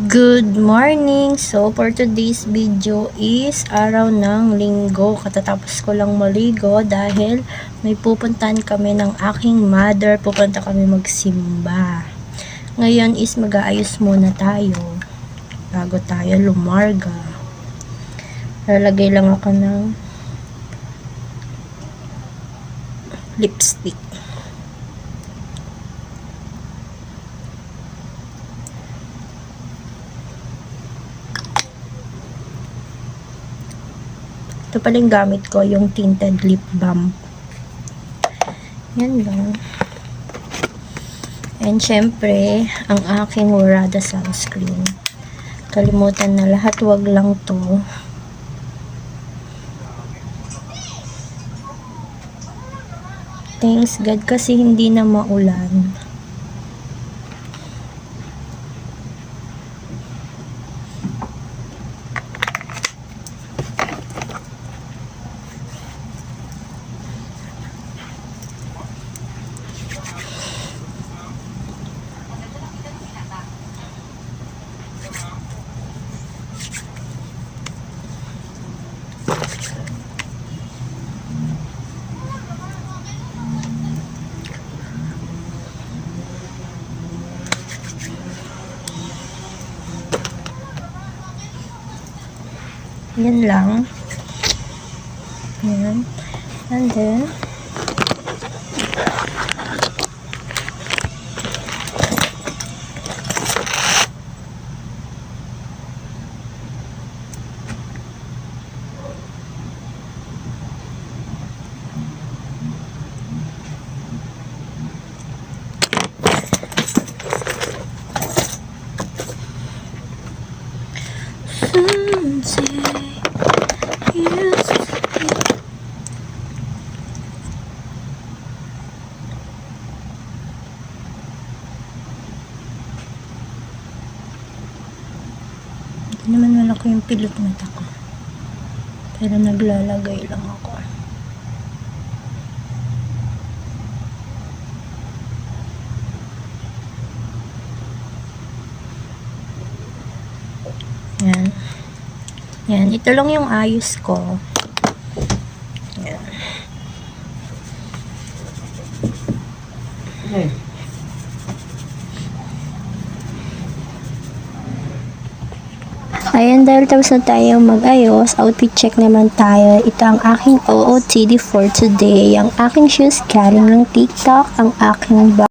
Good morning! So, for today's video is araw ng linggo. Katatapos ko lang maligo dahil may pupuntahan kami ng aking mother. Pupunta kami magsimba. Ngayon is mag-aayos muna tayo bago tayo lumarga. Lalagay lang ako ng lipstick. Ito pala yung gamit ko, yung tinted lip balm. Yan lang. And syempre, ang aking Warada sunscreen. Kalimutan na lahat, wag lang to. Thanks God kasi hindi na maulan. Yan lang. Yan. And then, hindi naman malaki yung pilot mata ko. Pero naglalagay lang ako. Yan. Yan. Ito lang yung ayos ko. Yan. Okay. Ayan, dahil tapos na tayo mag-ayos, outfit check naman tayo. Ito ang aking OOTD for today. Ang aking shoes galing ng TikTok. Ang aking bag